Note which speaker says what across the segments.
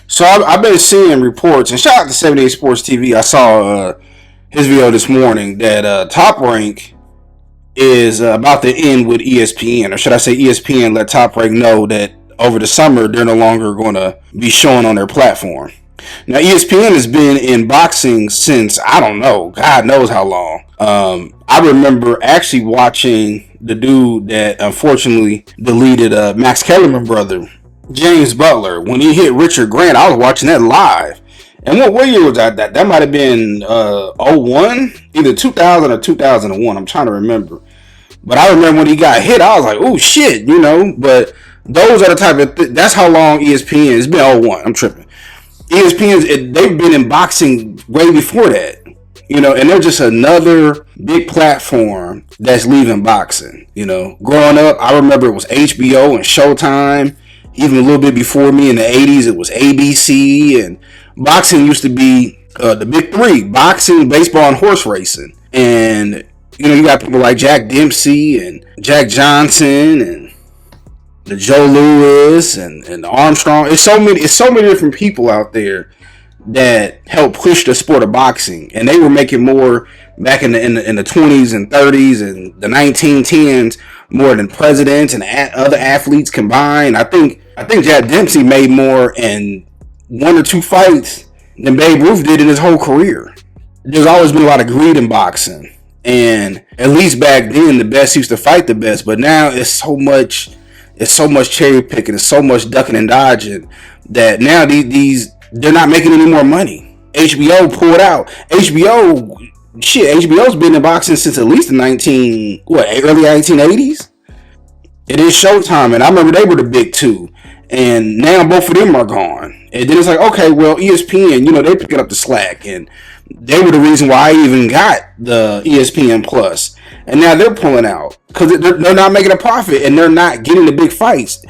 Speaker 1: So I've been seeing reports, and shout out to 78 Sports TV. I saw his video this morning that Top Rank is about to end with ESPN, or should I say ESPN let Top Rank know that over the summer they're no longer going to be showing on their platform. Now ESPN has been in boxing since I don't know, God knows how long. I remember actually watching the dude that unfortunately deleted Max Kellerman brother, James Butler, when he hit Richard Grant. I was watching that live. And what year was that? That might have been 01, either 2000 or 2001. I'm trying to remember. But I remember when he got hit, I was like, oh shit, you know. But those are the type of that's how long ESPN. It's been 01. I'm tripping. They've been in boxing way before that, you know, and they're just another big platform that's leaving boxing. You know, growing up, I remember it was HBO and Showtime. Even a little bit before me in the 80s, it was ABC, and boxing used to be the big three: boxing, baseball, and horse racing. And you know, you got people like Jack Dempsey and Jack Johnson and the Joe Louis and the Armstrong. It's so many different people out there that helped push the sport of boxing, and they were making more back in the 20s and 30s and the 1910s more than presidents and other athletes combined. I think Jack Dempsey made more in one or two fights than Babe Ruth did in his whole career. There's always been a lot of greed in boxing, and at least back then the best used to fight the best, but now it's so much cherry picking, it's so much ducking and dodging that now these they're not making any more money. HBO pulled out. HBO's been in boxing since at least the early 1980s. It is Showtime, and I remember they were the big two, and now both of them are gone. And then it's like, okay, well, ESPN, you know, they picking up the slack, and they were the reason why I even got the ESPN Plus. And now they're pulling out because they're not making a profit, and they're not getting the big fights.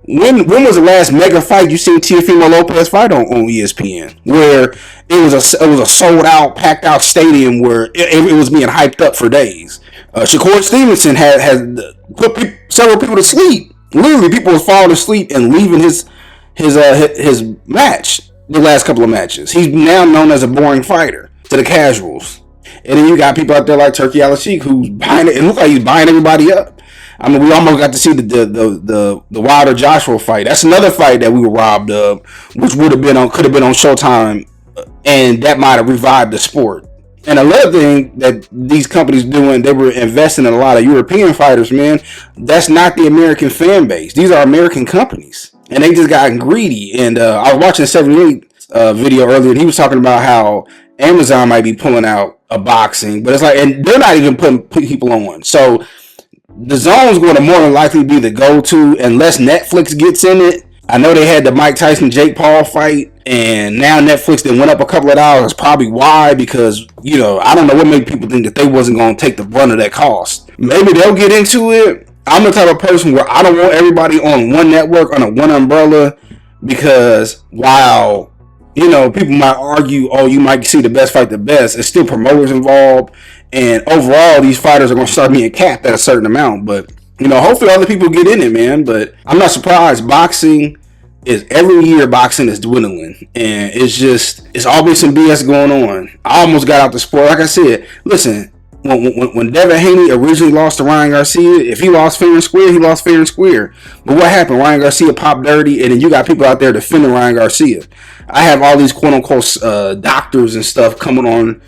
Speaker 1: When was the last mega fight you seen Teofimo Lopez fight on ESPN, where it was a sold out, packed out stadium where it was being hyped up for days? Shakur Stevenson had put several people to sleep. Literally, people was falling asleep and leaving his match. The last couple of matches, he's now known as a boring fighter to the casuals. And then you got people out there like Turkey Al-Sheikh who's buying it. It looked like he's buying everybody up. I mean, we almost got to see the Wilder Joshua fight. That's another fight that we were robbed of, which could have been on Showtime, and that might have revived the sport. And another thing that these companies doing, they were investing in a lot of European fighters, man. That's not the American fan base. These are American companies, and they just gotten greedy. And I was watching a 78 video earlier, and he was talking about how Amazon might be pulling out a boxing, but it's like, and they're not even putting people on one. So the zone's going to more than likely be the go-to unless Netflix gets in it. I know they had the Mike Tyson Jake Paul fight, and now Netflix then went up a couple of dollars. Probably why, because you know, I don't know what made people think that they wasn't going to take the brunt of that cost. Maybe they'll get into it. I'm the type of person where I don't want everybody on one network under one umbrella, because while you know, people might argue, oh, you might see the best fight the best. It's still promoters involved. And overall, these fighters are going to start being capped at a certain amount. But, you know, hopefully other people get in it, man. But I'm not surprised. Every year boxing is dwindling. And it's always some BS going on. I almost got out the sport. Like I said, listen, when Devin Haney originally lost to Ryan Garcia, if he lost fair and square, he lost fair and square. But what happened? Ryan Garcia popped dirty, and then you got people out there defending Ryan Garcia. I have all these quote-unquote doctors and stuff coming on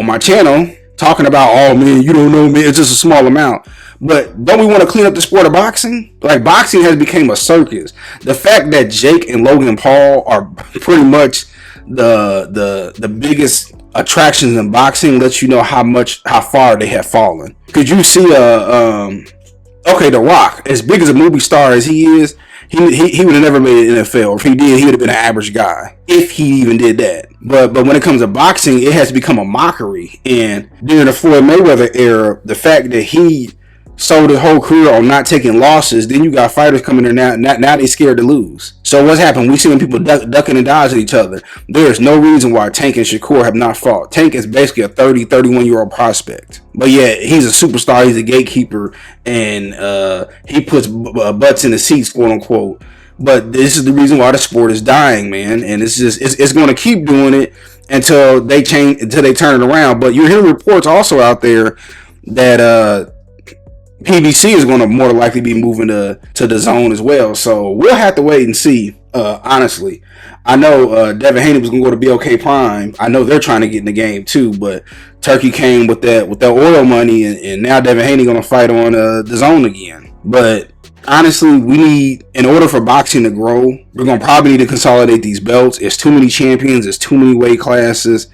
Speaker 1: my channel talking about, oh, man, you don't know, man, it's just a small amount. But don't we want to clean up the sport of boxing? Like, boxing has become a circus. The fact that Jake and Logan Paul are pretty much the biggest attractions in boxing lets you know how far they have fallen. Could you see The Rock, as big as a movie star as he is, he would have never made an NFL. If he did, he would have been an average guy, if he even did that. But when it comes to boxing, it has become a mockery. And during the Floyd Mayweather era, the fact that he sold his whole career on not taking losses, then you got fighters coming in now they scared to lose. So what's happened? We see people ducking and dodging each other. There is no reason why Tank and Shakur have not fought. Tank is basically a 31 year old prospect, but yeah, he's a superstar. He's a gatekeeper, and he puts butts in the seats, quote unquote. But this is the reason why the sport is dying, man. And it's going to keep doing it until they turn it around. But you hear reports also out there that PBC is going to more likely be moving to the zone as well. So we'll have to wait and see. Honestly, I know Devin Haney was going to go to BOK Prime. I know they're trying to get in the game too, but Turkey came with that oil money, and now Devin Haney going to fight on the zone again. But honestly, we need, in order for boxing to grow, we're going to probably need to consolidate these belts. It's too many champions. It's too many weight classes.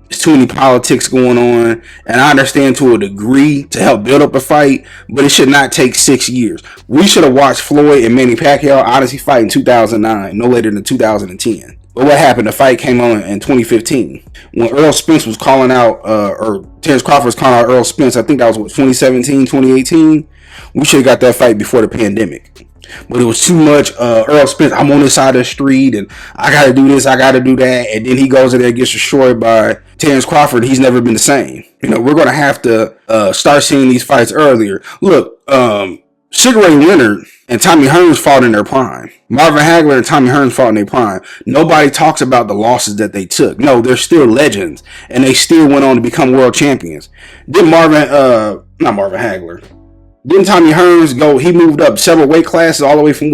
Speaker 1: There's too many politics going on, and I understand to a degree to help build up a fight, but it should not take 6 years. We should have watched Floyd and Manny Pacquiao honestly fight in 2009, no later than 2010. But what happened? The fight came on in 2015 when Earl Spence was calling out, or Terrence Crawford was calling out Earl Spence. I think that was 2017, 2018. We should have got that fight before the pandemic. But it was too much. Earl Spence, I'm on this side of the street, and I got to do this, I got to do that. And then he goes in there and gets destroyed by Terrence Crawford. He's never been the same. We're going to have to start seeing these fights earlier. Look, Sugar Ray Leonard and Tommy Hearns fought in their prime. Marvin Hagler and Tommy Hearns fought in their prime. Nobody talks about the losses that they took. No, they're still legends, and they still went on to become world champions. Not Marvin Hagler. Didn't Tommy Hearns go? He moved up several weight classes, all the way from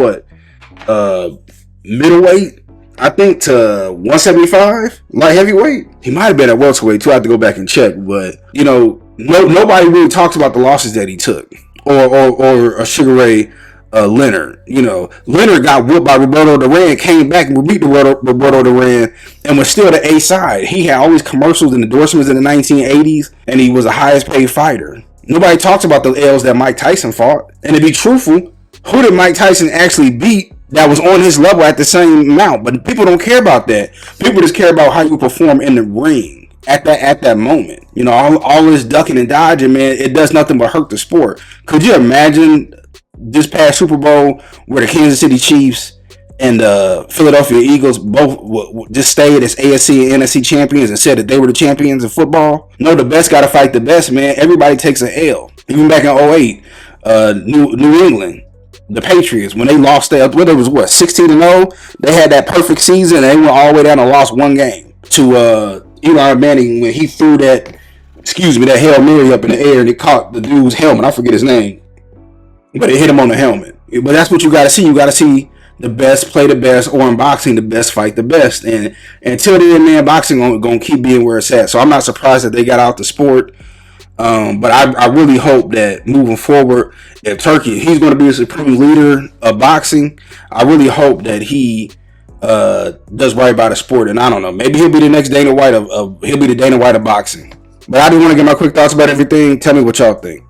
Speaker 1: middleweight, I think, to 175, light heavyweight. He might have been at welterweight too. I have to go back and check, but nobody really talks about the losses that he took, or a Sugar Ray Leonard. Leonard got whooped by Roberto Duran, came back and beat Roberto Duran, and was still the A side. He had all these commercials and endorsements in the 1980s, and he was the highest paid fighter. Nobody talks about the L's that Mike Tyson fought. And to be truthful, who did Mike Tyson actually beat that was on his level at the same amount? But people don't care about that. People just care about how you perform in the ring at that moment. All this ducking and dodging, man, it does nothing but hurt the sport. Could you imagine this past Super Bowl where the Kansas City Chiefs and the Philadelphia Eagles both just stayed as AFC and NFC champions and said that they were the champions of football? No, the best got to fight the best, man. Everybody takes an L. Even back in 2008, New England, the Patriots, when they lost their, it was 16-0, they had that perfect season, and they went all the way down and lost one game to Eli Manning when he threw that Hail Mary up in the air and it caught the dude's helmet. I forget his name, but it hit him on the helmet. But that's what you got to see. You got to see the best play the best, or in boxing, the best fight the best. And until then, man, boxing going to keep being where it's at. So I'm not surprised that they got out the sport. But I really hope that moving forward, if Turkey, he's going to be the supreme leader of boxing, I really hope that he does right by the sport. And I don't know, maybe he'll be the next Dana White he'll be the Dana White of boxing. But I do want to get my quick thoughts about everything. Tell me what y'all think.